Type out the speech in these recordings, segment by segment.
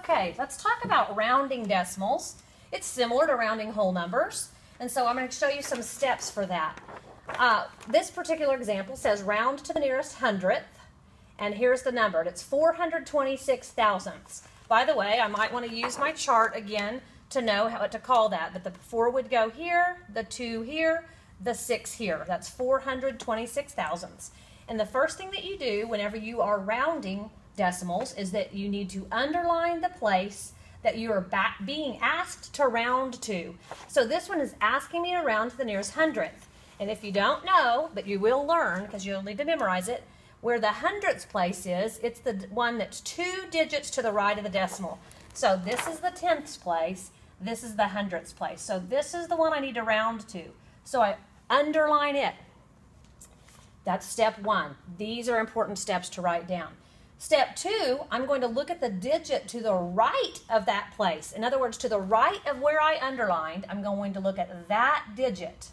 Okay, let's talk about rounding decimals. It's similar to rounding whole numbers, and so I'm going to show you some steps for that. This particular example says round to the nearest hundredth, and here's the number. It's 426 thousandths. By the way, I might want to use my chart again to know how to call that, but the 4 would go here, the 2 here, the 6 here. That's 426 thousandths. And the first thing that you do whenever you are rounding decimals is that you need to underline the place that you are being asked to round to. So this one is asking me to round to the nearest hundredth. And if you don't know, but you will learn because you'll need to memorize it, where the hundredths place is, it's the one that's 2 digits to the right of the decimal. So this is the tenths place, this is the hundredths place. So this is the one I need to round to. So I underline it. That's step 1. These are important steps to write down. Step 2, I'm going to look at the digit to the right of that place. In other words, to the right of where I underlined, I'm going to look at that digit.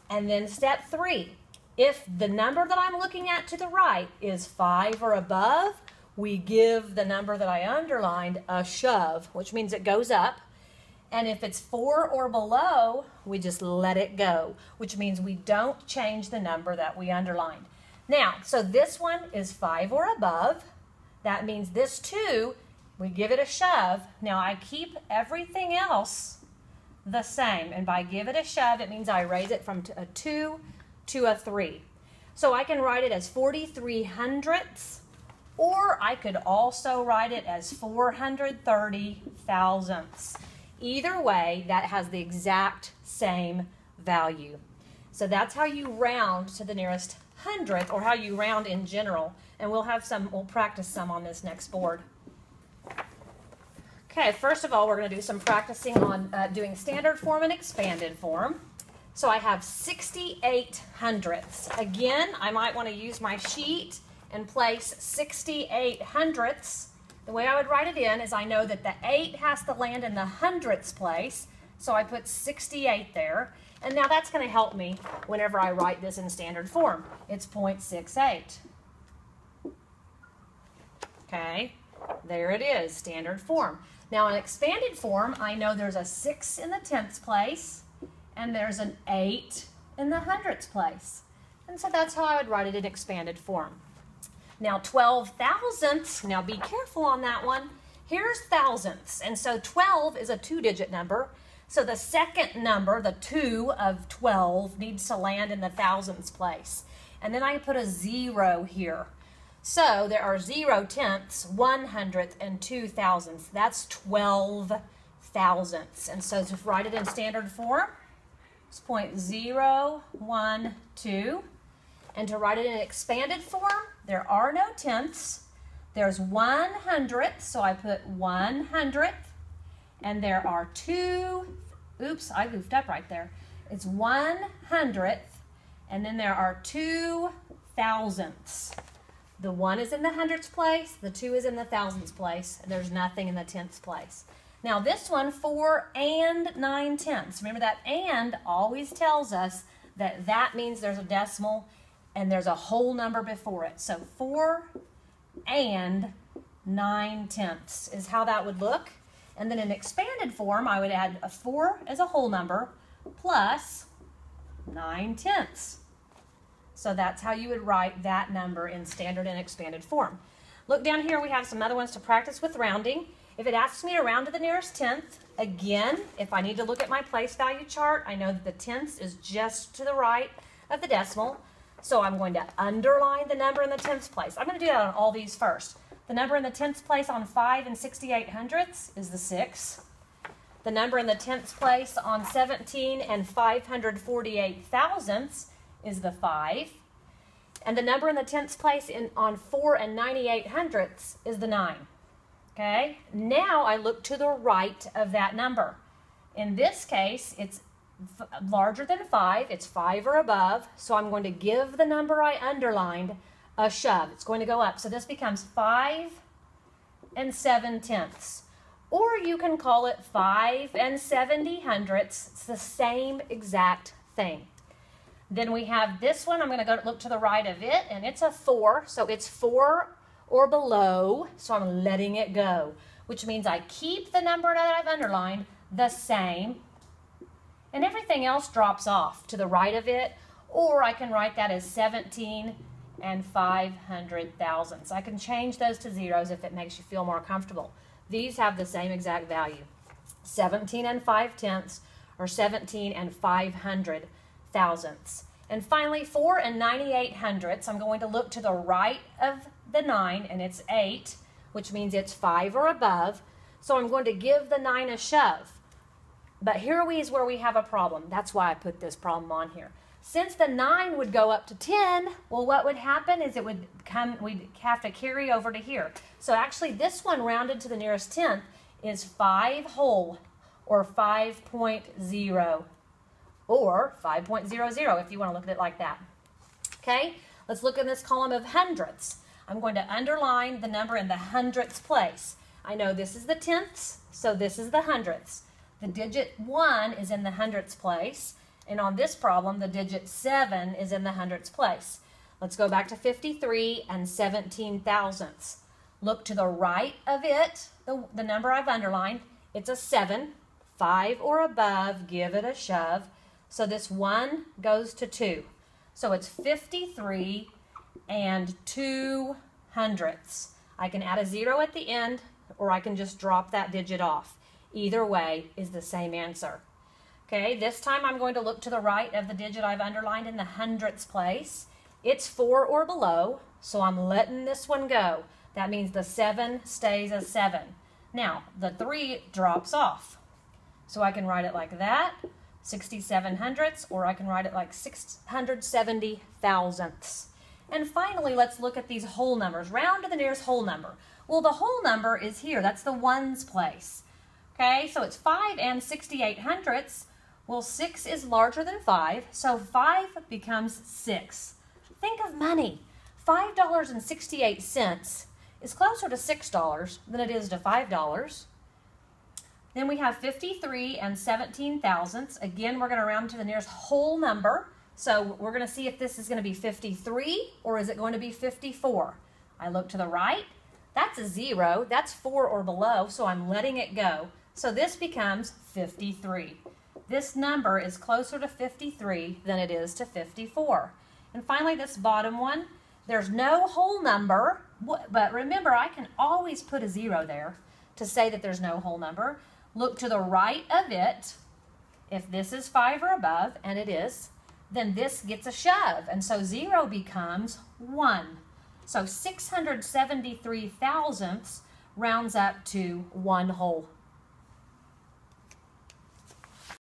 And then step 3, if the number that I'm looking at to the right is 5 or above, we give the number that I underlined a shove, which means it goes up. And if it's 4 or below, we just let it go, which means we don't change the number that we underlined. Now, so this one is 5 or above. That means this 2, we give it a shove. Now I keep everything else the same, and by give it a shove, it means I raise it from a 2 to a 3. So I can write it as 43 hundredths, or I could also write it as 430 thousandths. Either way, that has the exact same value. So that's how you round to the nearest hundredth, or how you round in general. And we'll practice some on this next board. Okay, first of all, we're going to do some practicing on doing standard form and expanded form. So I have 68 hundredths. Again, I might want to use my sheet and place 68 hundredths. The way I would write it in is I know that the 8 has to land in the hundredths place, so I put 68 there. And now that's going to help me whenever I write this in standard form. It's 0.68. Okay, there it is, standard form. Now in expanded form, I know there's a 6 in the tenths place, and there's an 8 in the hundredths place. And so that's how I would write it in expanded form. Now 12 thousandths, now be careful on that one. Here's thousandths, and so 12 is a 2-digit number. So the second number, the 2 of 12, needs to land in the thousandths place. And then I put a 0 here. So there are 0 tenths, 1 hundredth, and 2 thousandths. That's 12 thousandths. And so to write it in standard form, it's 0.012. And to write it in expanded form, there are no tenths. There's 1 hundredth, so I put 1 hundredth. And there are 2, oops, I goofed up right there. It's 1 hundredth, and then there are 2 thousandths. The 1 is in the hundredths place, the 2 is in the thousandths place, and there's nothing in the tenths place. Now this one, 4 and 9 tenths. Remember that and always tells us that that means there's a decimal and there's a whole number before it. So 4 and 9 tenths is how that would look. And then in expanded form, I would add a 4 as a whole number plus 9 tenths. So that's how you would write that number in standard and expanded form. Look down here, we have some other ones to practice with rounding. If it asks me to round to the nearest tenth, again, if I need to look at my place value chart, I know that the tenths is just to the right of the decimal. So I'm going to underline the number in the tenths place. I'm going to do that on all these first. The number in the tenths place on 5 and 68 hundredths is the 6. The number in the tenths place on 17 and 548 thousandths is the 5. And the number in the tenths place on 4 and 98 hundredths is the 9. Okay? Now I look to the right of that number. In this case, it's larger than 5. It's 5 or above. So I'm going to give the number I underlined a shove. It's going to go up. So this becomes 5 and 7 tenths. Or you can call it 5 and 70 hundredths. It's the same exact thing. Then we have this one. I'm going to go look to the right of it, and it's a 4. So it's 4 or below, so I'm letting it go. which means I keep the number that I've underlined the same, and everything else drops off to the right of it, or I can write that as 17 and 500 thousandths. I can change those to zeros if it makes you feel more comfortable. These have the same exact value. 17 and 5/10 or 17 and 500 thousandths. And finally, 4 and 98 hundredths. I'm going to look to the right of the 9, and it's 8, which means it's 5 or above. So I'm going to give the 9 a shove. But here is where we have a problem. That's why I put this problem on here. Since the 9 would go up to 10, well, what would happen is we'd have to carry over to here. So actually, this one rounded to the nearest tenth is 5 whole, or 5.0, or 5.00 if you want to look at it like that. Okay, let's look in this column of hundredths. I'm going to underline the number in the hundredths place. I know this is the tenths, so this is the hundredths. The digit 1 is in the hundredths place, and on this problem, the digit 7 is in the hundredths place. Let's go back to 53 and 17 thousandths. Look to the right of it, the number I've underlined. It's a 7, 5 or above, give it a shove. So this 1 goes to 2. So it's 53 and 2 hundredths. I can add a 0 at the end, or I can just drop that digit off. Either way is the same answer. Okay, this time I'm going to look to the right of the digit I've underlined in the hundredths place. It's 4 or below, so I'm letting this one go. That means the 7 stays a 7. Now, the 3 drops off. So I can write it like that, 67 hundredths, or I can write it like 670 thousandths. And finally, let's look at these whole numbers. Round to the nearest whole number. Well, the whole number is here. That's the ones place. Okay, so it's 5 and 68 hundredths. Well, 6 is larger than 5, so 5 becomes 6. Think of money. $5.68 is closer to $6 than it is to $5. Then we have 53 and 17 thousandths. Again, we're going to round to the nearest whole number. So we're going to see if this is going to be 53 or is it going to be 54. I look to the right. That's a 0. That's 4 or below, so I'm letting it go. So this becomes 53. This number is closer to 53 than it is to 54. And finally, this bottom one, there's no whole number, but remember, I can always put a 0 there to say that there's no whole number. Look to the right of it. If this is 5 or above, and it is, then this gets a shove, and so 0 becomes 1. So 673 thousandths rounds up to 1 whole.